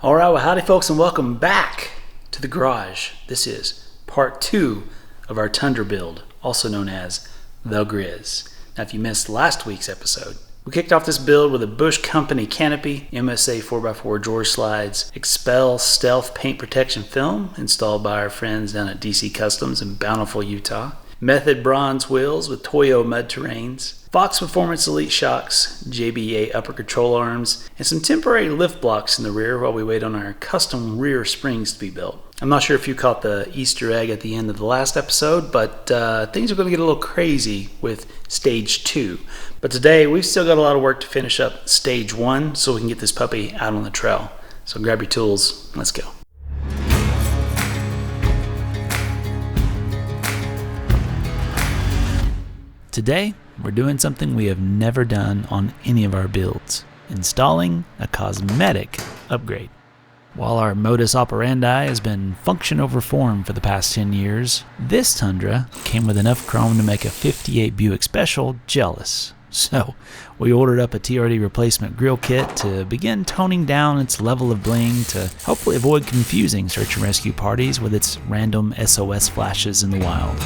Alright, well howdy folks and welcome back to the garage. This is part 2 of our Tundra build, also known as the Griz. Now if you missed last week's episode, we kicked off this build with a Bush Company canopy, MSA 4x4 drawer slides, Expel stealth paint protection film installed by our friends down at DC Customs in Bountiful, Utah, Method bronze wheels with Toyo mud terrains, Fox Performance Elite shocks, JBA upper control arms, and some temporary lift blocks in the rear while we wait on our custom rear springs to be built. I'm not sure if you caught the Easter egg at the end of the last episode, but things are going to get a little crazy with stage 2. But today we've still got a lot of work to finish up stage 1 so we can get this puppy out on the trail. So grab your tools, let's go. Today, we're doing something we have never done on any of our builds, installing a cosmetic upgrade. While our modus operandi has been function over form for the past 10 years, this Tundra came with enough chrome to make a 58 Buick Special jealous. So, we ordered up a TRD replacement grill kit to begin toning down its level of bling to hopefully avoid confusing search and rescue parties with its random SOS flashes in the wild.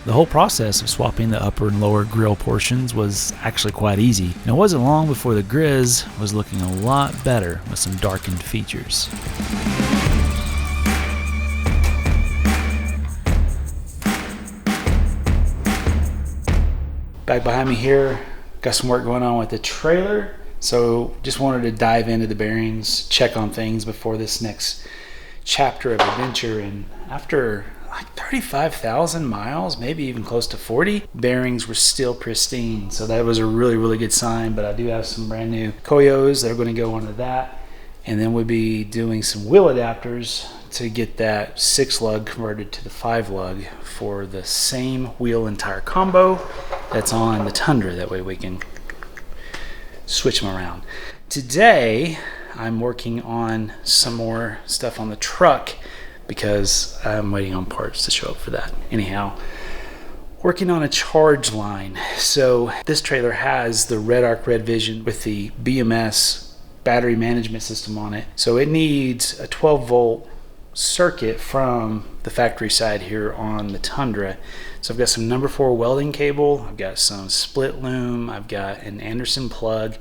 The whole process of swapping the upper and lower grille portions was actually quite easy, and it wasn't long before the Griz was looking a lot better with some darkened features. Back behind me here, got some work going on with the trailer, so just wanted to dive into the bearings, check on things before this next chapter of adventure, and after like 35,000 miles, maybe even close to 40, bearings were still pristine. So that was a really good sign, but I do have some brand new Koyos that are going to go onto that. And then we'll be doing some wheel adapters to get that 6 lug converted to the 5 lug for the same wheel and tire combo that's on the Tundra. That way we can switch them around. Today, I'm working on some more stuff on the truck because I'm waiting on parts to show up for that. Anyhow, working on a charge line. So this trailer has the Red Arc Red Vision with the BMS battery management system on it. So it needs a 12 volt circuit from the factory side here on the Tundra. So I've got some number 4 welding cable, I've got some split loom, I've got an Anderson plug.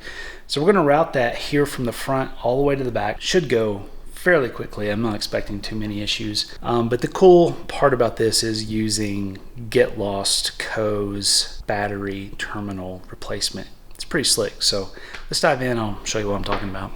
So we're going to route that here from the front all the way to the back. Should go fairly quickly. I'm not expecting too many issues. But the cool part about this is using Get Lost Co's battery terminal replacement. It's pretty slick. So let's dive in. I'll show you what I'm talking about.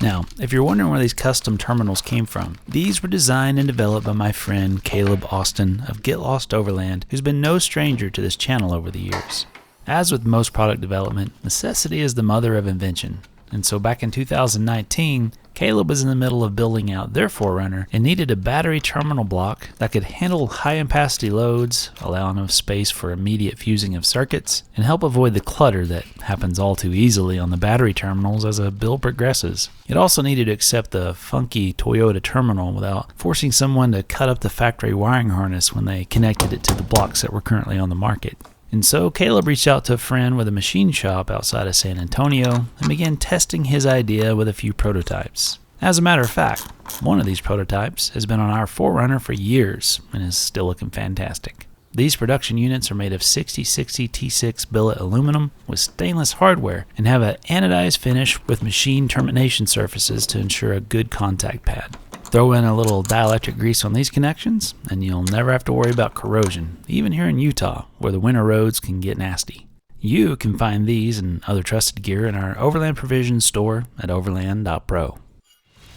Now, if you're wondering where these custom terminals came from, these were designed and developed by my friend Caleb Austin of Get Lost Overland, who's been no stranger to this channel over the years. As with most product development, necessity is the mother of invention. And so back in 2019, Caleb was in the middle of building out their 4Runner and needed a battery terminal block that could handle high-capacity loads, allow enough space for immediate fusing of circuits, and help avoid the clutter that happens all too easily on the battery terminals as a build progresses. It also needed to accept the funky Toyota terminal without forcing someone to cut up the factory wiring harness when they connected it to the blocks that were currently on the market. And so Caleb reached out to a friend with a machine shop outside of San Antonio and began testing his idea with a few prototypes. As a matter of fact, one of these prototypes has been on our 4Runner for years and is still looking fantastic. These production units are made of 6060 T6 billet aluminum with stainless hardware and have an anodized finish with machine termination surfaces to ensure a good contact pad. Throw in a little dielectric grease on these connections, and you'll never have to worry about corrosion, even here in Utah, where the winter roads can get nasty. You can find these and other trusted gear in our Overland Provisions store at overland.pro.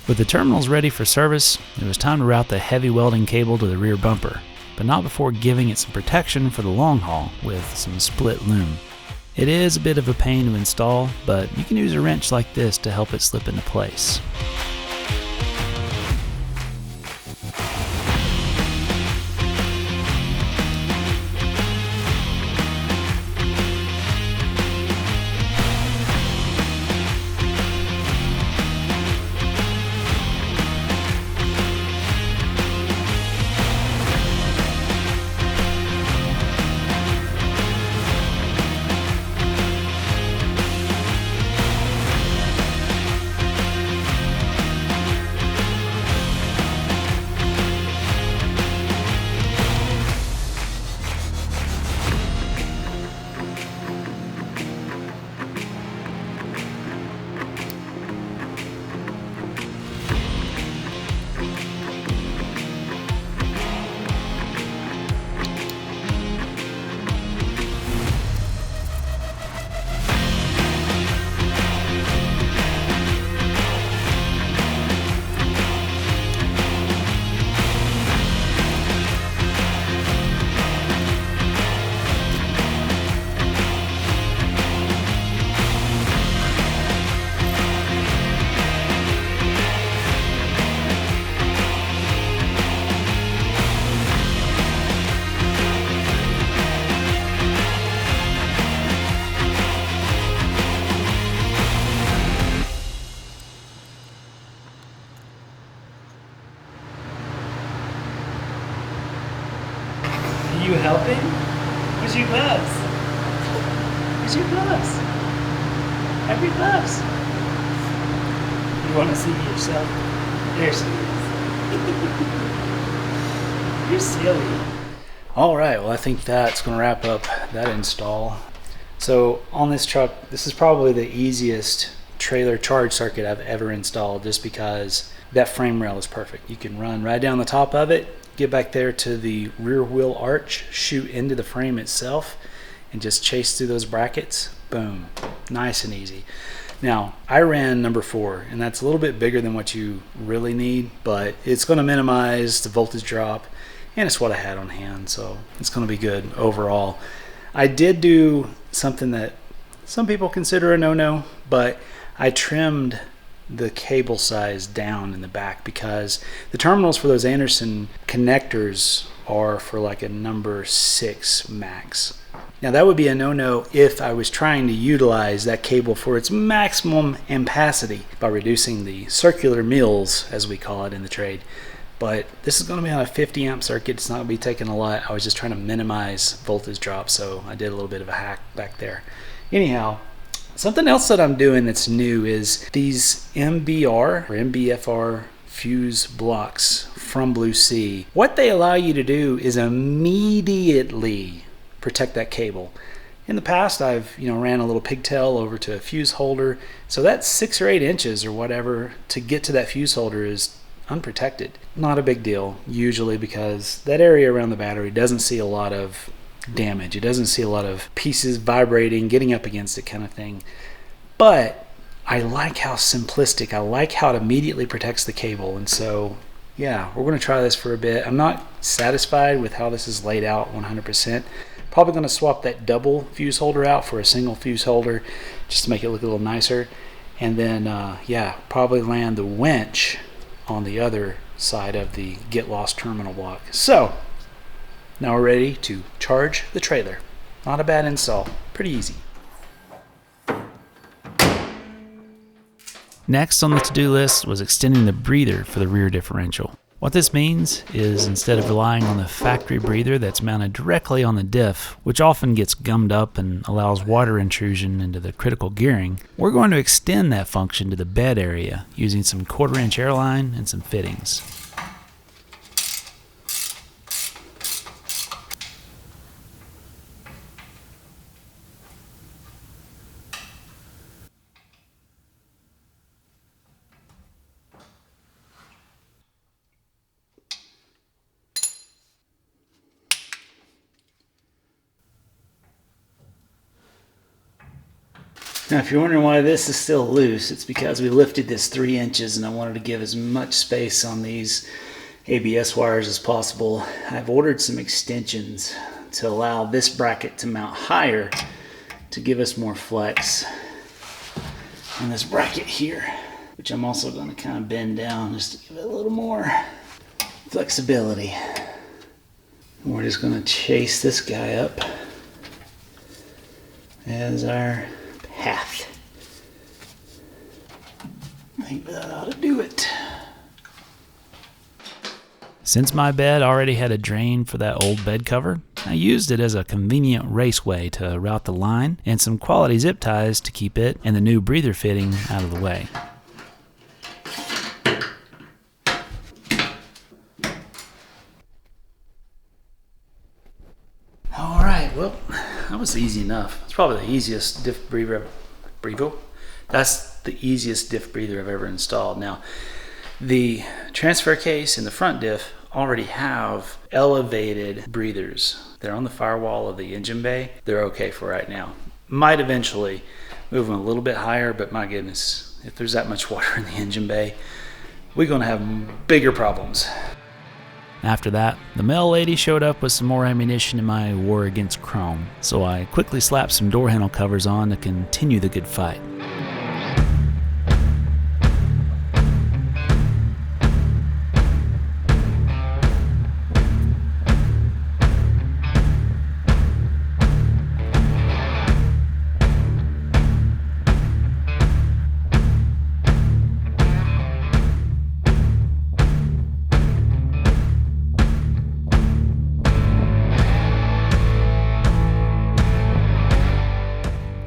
With the terminals ready for service, it was time to route the heavy welding cable to the rear bumper, but not before giving it some protection for the long haul with some split loom. It is a bit of a pain to install, but you can use a wrench like this to help it slip into place. Are you helping? Where's your gloves? Where's your gloves? Have your gloves. You want to see yourself? There she is. You're silly. All right, well, I think that's going to wrap up that install. So on this truck, this is probably the easiest trailer charge circuit I've ever installed, just because that frame rail is perfect. You can run right down the top of it, get back there to the rear wheel arch, shoot into the frame itself, and just chase through those brackets. Boom, nice and easy. Now, I ran number 4, and that's a little bit bigger than what you really need, but it's going to minimize the voltage drop, and it's what I had on hand, so it's going to be good overall. I did do something that some people consider a no-no, but I trimmed the cable size down in the back, because the terminals for those Anderson connectors are for like a number 6 max. Now that would be a no-no if I was trying to utilize that cable for its maximum ampacity by reducing the circular mills, as we call it in the trade. But this is going to be on a 50 amp circuit. It's not going to be taking a lot. I was just trying to minimize voltage drop, so I did a little bit of a hack back there. Anyhow, something else that I'm doing that's new is these MBR or MBFR fuse blocks from Blue Sea. What they allow you to do is immediately protect that cable. In the past, I've ran a little pigtail over to a fuse holder, so that's 6 or 8 inches or whatever to get to that fuse holder is unprotected. Not a big deal usually, because that area around the battery doesn't see a lot of damage. It doesn't see a lot of pieces vibrating, getting up against it kind of thing. But I like how simplistic, I like how it immediately protects the cable. And so yeah, we're going to try this for a bit. I'm not satisfied with how this is laid out 100%. Probably going to swap that double fuse holder out for a single fuse holder just to make it look a little nicer. And then, yeah, probably land the winch on the other side of the get lost terminal block. So, now we're ready to charge the trailer. Not a bad install, pretty easy. Next on the to-do list was extending the breather for the rear differential. What this means is instead of relying on the factory breather that's mounted directly on the diff, which often gets gummed up and allows water intrusion into the critical gearing, we're going to extend that function to the bed area using some 1/4-inch airline and some fittings. Now, if you're wondering why this is still loose, it's because we lifted this 3 inches and I wanted to give as much space on these ABS wires as possible. I've ordered some extensions to allow this bracket to mount higher to give us more flex. And this bracket here, which I'm also going to kind of bend down just to give it a little more flexibility. And we're just going to chase this guy up as our path. I think that ought to do it. Since my bed already had a drain for that old bed cover, I used it as a convenient raceway to route the line and some quality zip ties to keep it and the new breather fitting out of the way. Alright, well, that was easy enough. It's probably the easiest diff breather. That's the easiest diff breather I've ever installed. Now, the transfer case and the front diff already have elevated breathers. They're on the firewall of the engine bay. They're okay for right now. Might eventually move them a little bit higher, but my goodness, if there's that much water in the engine bay, we're going to have bigger problems. After that, the mail lady showed up with some more ammunition in my war against chrome, so I quickly slapped some door handle covers on to continue the good fight.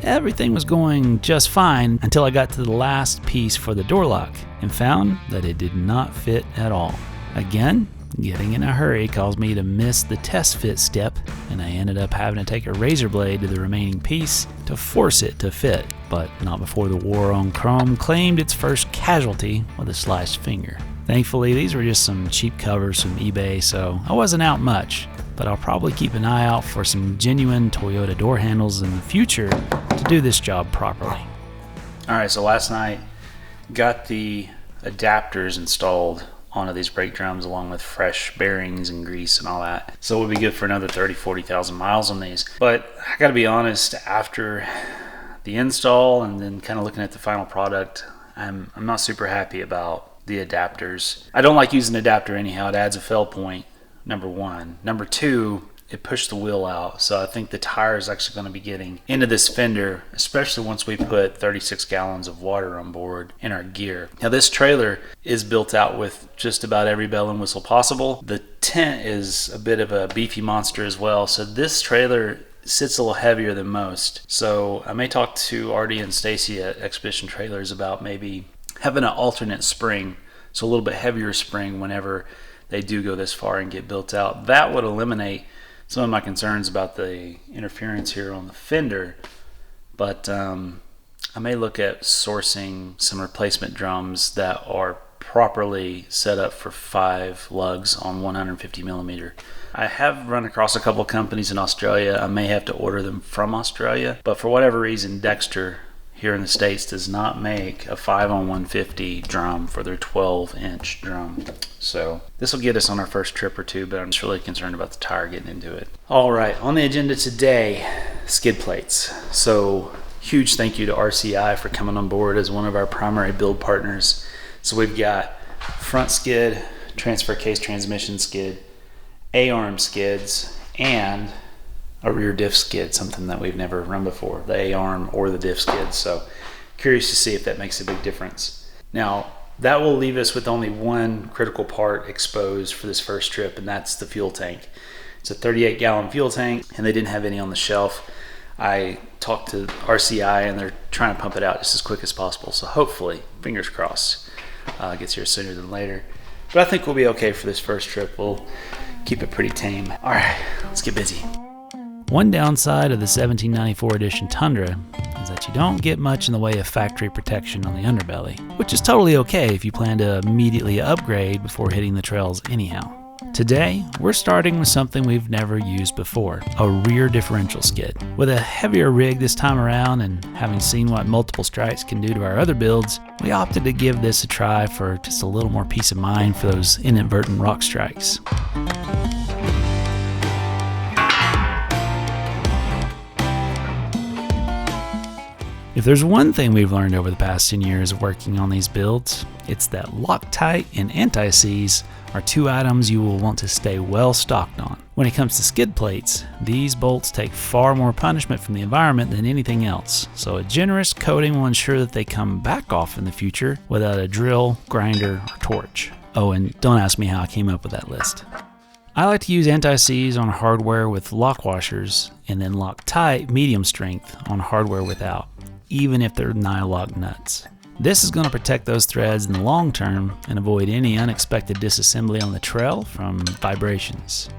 Everything was going just fine until I got to the last piece for the door lock and found that it did not fit at all. Again, getting in a hurry caused me to miss the test fit step, and I ended up having to take a razor blade to the remaining piece to force it to fit, but not before the war on chrome claimed its first casualty with a sliced finger. Thankfully, these were just some cheap covers from eBay, so I wasn't out much, but I'll probably keep an eye out for some genuine Toyota door handles in the future to do this job properly. Alright, so last night got the adapters installed onto these brake drums along with fresh bearings and grease and all that. So we'll be good for another 40,000 miles on these. But I gotta be honest, after the install and then kind of looking at the final product, I'm not super happy about the adapters. I don't like using an adapter anyhow. It adds a fail point, number one. Number two, it pushed the wheel out, so I think the tire is actually going to be getting into this fender, especially once we put 36 gallons of water on board in our gear. Now this trailer is built out with just about every bell and whistle possible. The tent is a bit of a beefy monster as well, so this trailer sits a little heavier than most. So I may talk to Artie and Stacy at Expedition Trailers about maybe having an alternate spring, so a little bit heavier spring whenever they do go this far and get built out. That would eliminate some of my concerns about the interference here on the fender, but I may look at sourcing some replacement drums that are properly set up for 5 lugs on 150 millimeter. I have run across a couple of companies in Australia. I may have to order them from Australia, but for whatever reason, Dexter here in the States does not make a 5 on 150 drum for their 12-inch drum. So this will get us on our first trip or two, but I'm just really concerned about the tire getting into it. All right, on the agenda today, skid plates. So huge thank you to RCI for coming on board as one of our primary build partners. So we've got front skid, transfer case transmission skid, A-arm skids, and a rear diff skid, something that we've never run before, the A-arm or the diff skid. So curious to see if that makes a big difference. Now, that will leave us with only one critical part exposed for this first trip, and that's the fuel tank. It's a 38-gallon fuel tank, and they didn't have any on the shelf. I talked to RCI, and they're trying to pump it out just as quick as possible. So hopefully, fingers crossed, gets here sooner than later. But I think we'll be okay for this first trip. We'll keep it pretty tame. All right, let's get busy. One downside of the 1794 edition Tundra is that you don't get much in the way of factory protection on the underbelly, which is totally okay if you plan to immediately upgrade before hitting the trails anyhow. Today, we're starting with something we've never used before, a rear differential skid. With a heavier rig this time around and having seen what multiple strikes can do to our other builds, we opted to give this a try for just a little more peace of mind for those inadvertent rock strikes. If there's one thing we've learned over the past 10 years of working on these builds, it's that Loctite and anti-seize are two items you will want to stay well stocked on. When it comes to skid plates, these bolts take far more punishment from the environment than anything else, so a generous coating will ensure that they come back off in the future without a drill, grinder, or torch. Oh, and don't ask me how I came up with that list. I like to use anti-seize on hardware with lock washers and then Loctite medium strength on hardware without, even if they're nylock nuts. This is going to protect those threads in the long term and avoid any unexpected disassembly on the trail from vibrations.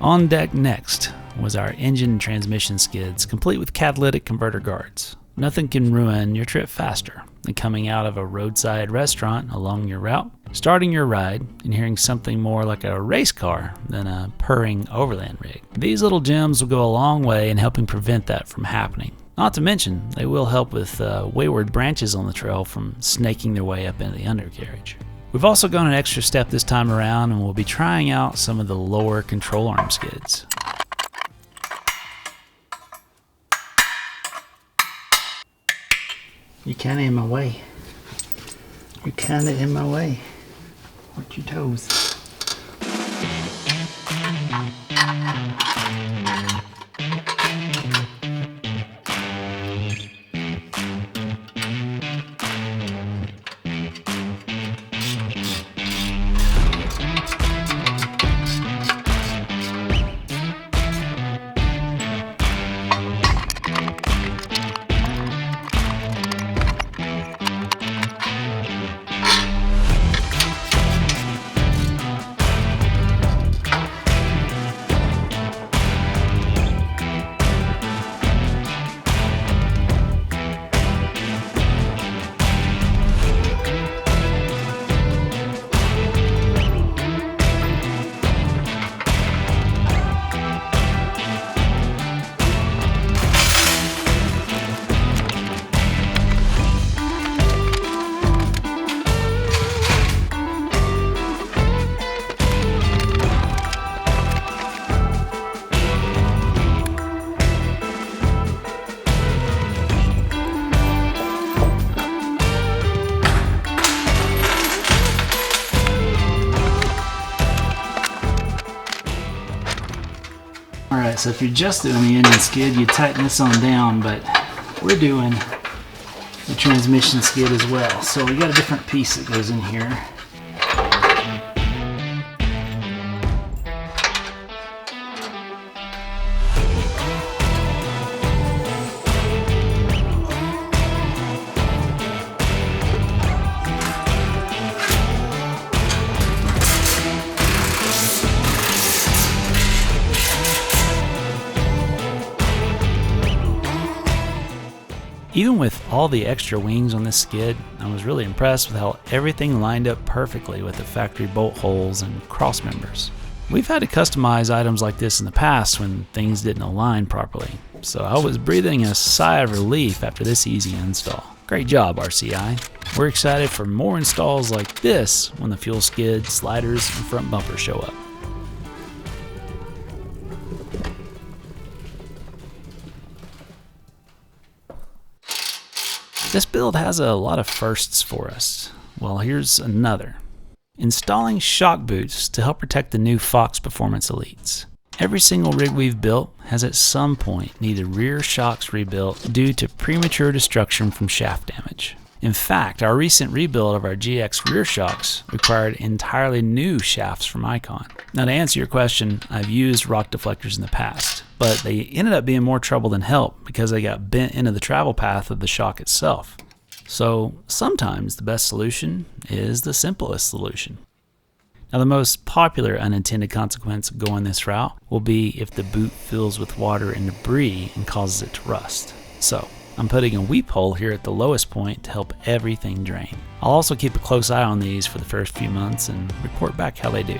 On deck next was our engine and transmission skids, complete with catalytic converter guards. Nothing can ruin your trip faster than coming out of a roadside restaurant along your route, starting your ride, and hearing something more like a race car than a purring Overland rig. These little gems will go a long way in helping prevent that from happening. Not to mention, they will help with wayward branches on the trail from snaking their way up into the undercarriage. We've also gone an extra step this time around, and we'll be trying out some of the lower control arm skids. You're kind of in my way. You're kind of in my way. Watch your toes. Alright, so if you're just doing the engine skid, you tighten this on down, but we're doing the transmission skid as well. So we got a different piece that goes in here. Even with all the extra wings on this skid, I was really impressed with how everything lined up perfectly with the factory bolt holes and cross members. We've had to customize items like this in the past when things didn't align properly, so I was breathing a sigh of relief after this easy install. Great job, RCI. We're excited for more installs like this when the fuel skid, sliders, and front bumper show up. This build has a lot of firsts for us. Well, here's another. Installing shock boots to help protect the new Fox Performance Elites. Every single rig we've built has at some point needed rear shocks rebuilt due to premature destruction from shaft damage. In fact, our recent rebuild of our GX rear shocks required entirely new shafts from Icon. Now, to answer your question, I've used rock deflectors in the past, but they ended up being more trouble than help because they got bent into the travel path of the shock itself. So sometimes the best solution is the simplest solution. Now, the most popular unintended consequence of going this route will be if the boot fills with water and debris and causes it to rust. So I'm putting a weep hole here at the lowest point to help everything drain. I'll also keep a close eye on these for the first few months and report back how they do.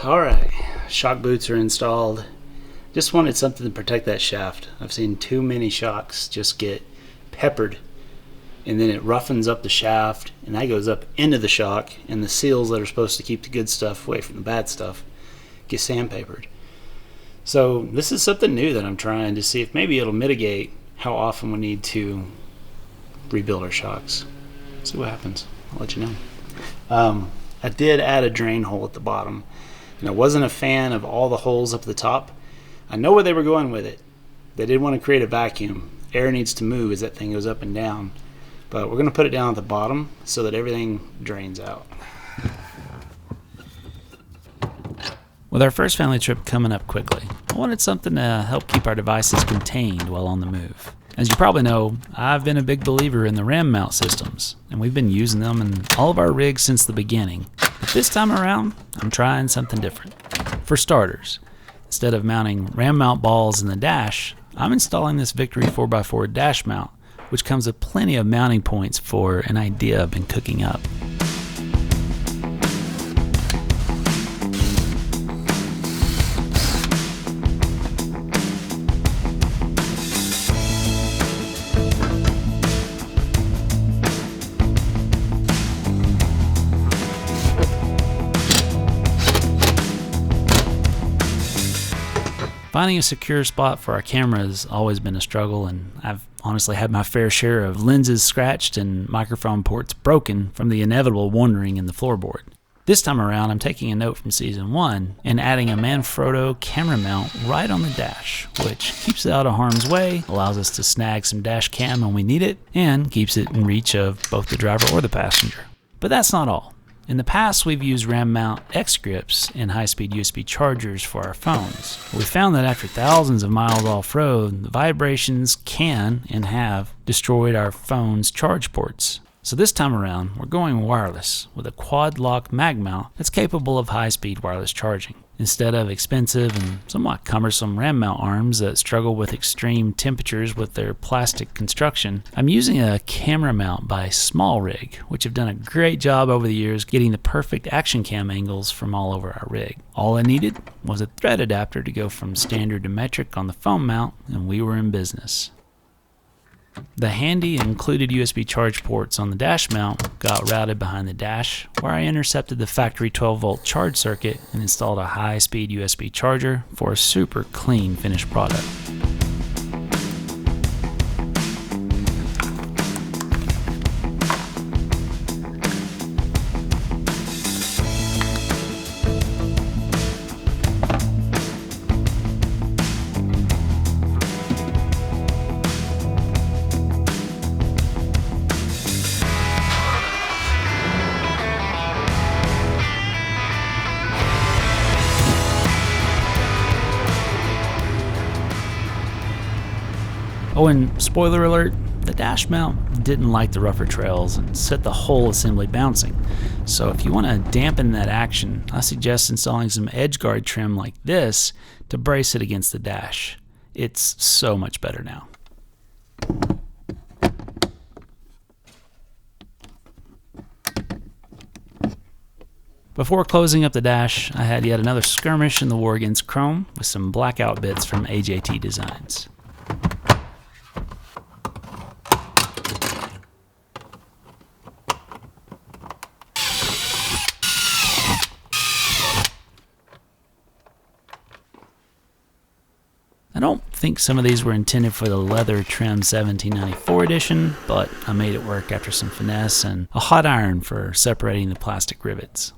Alright, shock boots are installed. Just wanted something to protect that shaft. I've seen too many shocks just get peppered and then it roughens up the shaft and that goes up into the shock, and the seals that are supposed to keep the good stuff away from the bad stuff get sandpapered. So this is something new that I'm trying to see if maybe it'll mitigate how often we need to rebuild our shocks. See what happens. I'll let you know. I did add a drain hole at the bottom. And I wasn't a fan of all the holes up at the top. I know where they were going with it. They did want to create a vacuum. Air needs to move as that thing goes up and down. But we're going to put it down at the bottom so that everything drains out. With our first family trip coming up quickly, I wanted something to help keep our devices contained while on the move. As you probably know, I've been a big believer in the RAM mount systems, and we've been using them in all of our rigs since the beginning. But this time around, I'm trying something different. For starters, instead of mounting RAM mount balls in the dash, I'm installing this Victory 4x4 dash mount, which comes with plenty of mounting points for an idea I've been cooking up. Finding a secure spot for our camera has always been a struggle, and I've honestly had my fair share of lenses scratched and microphone ports broken from the inevitable wandering in the floorboard. This time around, I'm taking a note from Season 1 and adding a Manfrotto camera mount right on the dash, which keeps it out of harm's way, allows us to snag some dash cam when we need it, and keeps it in reach of both the driver or the passenger. But that's not all. In the past, we've used RAM mount X grips and high-speed USB chargers for our phones. We found that after thousands of miles off-road, the vibrations can and have destroyed our phone's charge ports. So this time around, we're going wireless with a quad-lock mag mount that's capable of high-speed wireless charging. Instead of expensive and somewhat cumbersome RAM mount arms that struggle with extreme temperatures with their plastic construction, I'm using a camera mount by Small Rig, which have done a great job over the years getting the perfect action cam angles from all over our rig. All I needed was a thread adapter to go from standard to metric on the phone mount, and we were in business. The handy included USB charge ports on the dash mount got routed behind the dash, where I intercepted the factory 12-volt charge circuit and installed a high-speed USB charger for a super clean finished product. Oh, and spoiler alert, the dash mount didn't like the rougher trails and set the whole assembly bouncing. So if you want to dampen that action, I suggest installing some edge guard trim like this to brace it against the dash. It's so much better now. Before closing up the dash, I had yet another skirmish in the war against chrome with some blackout bits from AJT Designs. I don't think some of these were intended for the leather trim 1794 edition, but I made it work after some finesse and a hot iron for separating the plastic rivets.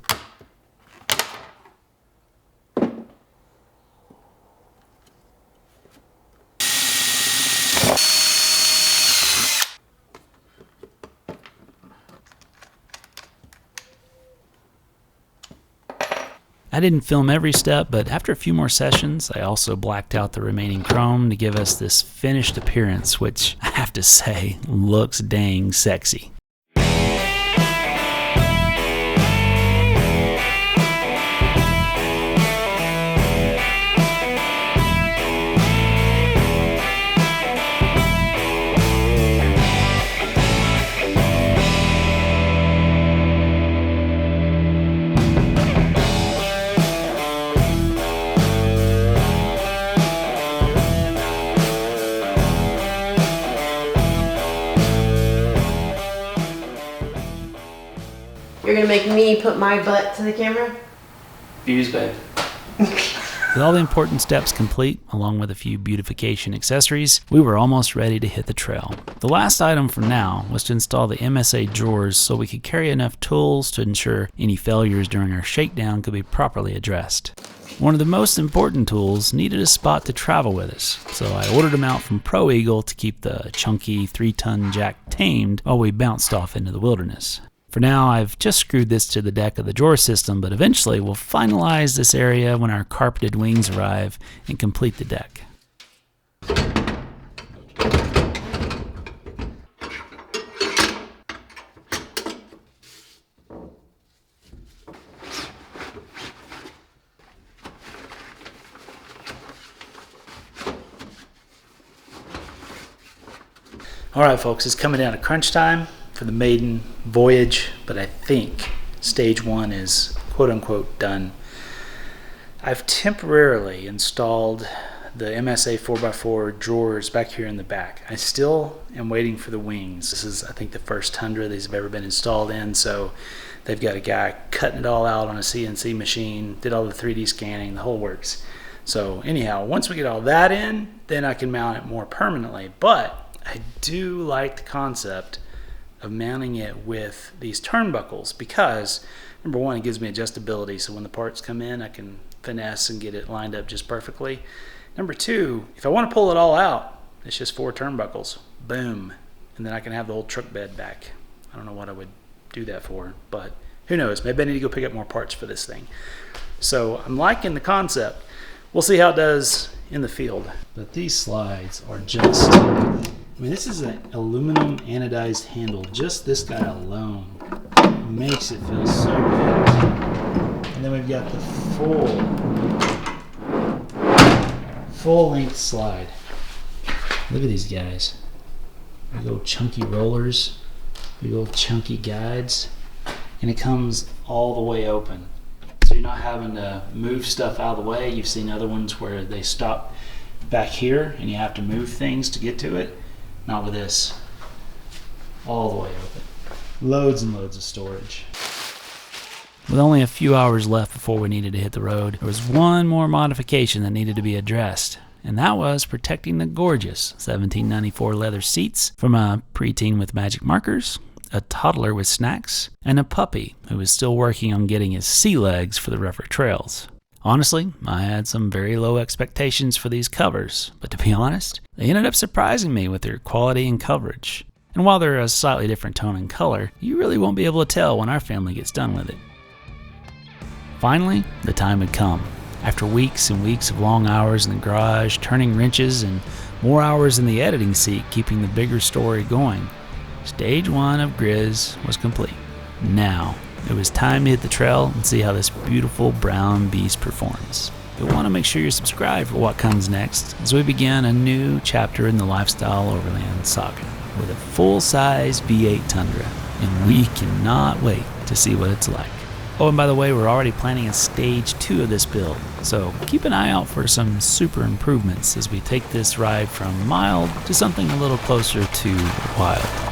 I didn't film every step, but after a few more sessions, I also blacked out the remaining chrome to give us this finished appearance, which I have to say looks dang sexy. You're gonna make me put my butt to the camera? Views, babe. With all the important steps complete, along with a few beautification accessories, we were almost ready to hit the trail. The last item for now was to install the MSA drawers so we could carry enough tools to ensure any failures during our shakedown could be properly addressed. One of the most important tools needed a spot to travel with us, so I ordered them out from Pro Eagle to keep the chunky 3-ton jack tamed while we bounced off into the wilderness. For now, I've just screwed this to the deck of the drawer system, but eventually we'll finalize this area when our carpeted wings arrive and complete the deck. All right, folks, it's coming down to crunch time for the maiden voyage, but I think stage one is quote-unquote done. I've temporarily installed the MSA 4x4 drawers back here in the back. I still am waiting for the wings. This is, I think, the first Tundra these have ever been installed in, so they've got a guy cutting it all out on a CNC machine, did all the 3D scanning, the whole works. So anyhow, once we get all that in, then I can mount it more permanently. But I do like the concept of mounting it with these turnbuckles because, number one, it gives me adjustability, so when the parts come in I can finesse and get it lined up just perfectly. Number two, if I want to pull it all out, it's just 4 turnbuckles, boom, and then I can have the old truck bed back. I don't know what I would do that for, but who knows, maybe I need to go pick up more parts for this thing. So I'm liking the concept. We'll see how it does in the field. But these slides are just, I mean, this is an aluminum anodized handle. Just this guy alone makes it feel so good. And then we've got the full length slide. Look at these guys. Big old chunky rollers, big old chunky guides, and it comes all the way open. So you're not having to move stuff out of the way. You've seen other ones where they stop back here and you have to move things to get to it. Not with this. All the way open. Loads and loads of storage. With only a few hours left before we needed to hit the road, there was one more modification that needed to be addressed, and that was protecting the gorgeous 1794 leather seats from a preteen with magic markers, a toddler with snacks, and a puppy who was still working on getting his sea legs for the rougher trails. Honestly, I had some very low expectations for these covers, but to be honest, they ended up surprising me with their quality and coverage. And while they're a slightly different tone and color, you really won't be able to tell when our family gets done with it. Finally, the time had come. After weeks and weeks of long hours in the garage, turning wrenches and More hours in the editing seat keeping the bigger story going. Stage 1 of Griz was complete. Now, it was time to hit the trail and see how this beautiful brown beast performs. You'll want to make sure you're subscribed for what comes next as we begin a new chapter in the Lifestyle Overland saga with a full-size V8 Tundra, and we cannot wait to see what it's like. Oh, and by the way, we're already planning a stage 2 of this build, so keep an eye out for some super improvements as we take this ride from mild to something a little closer to wild.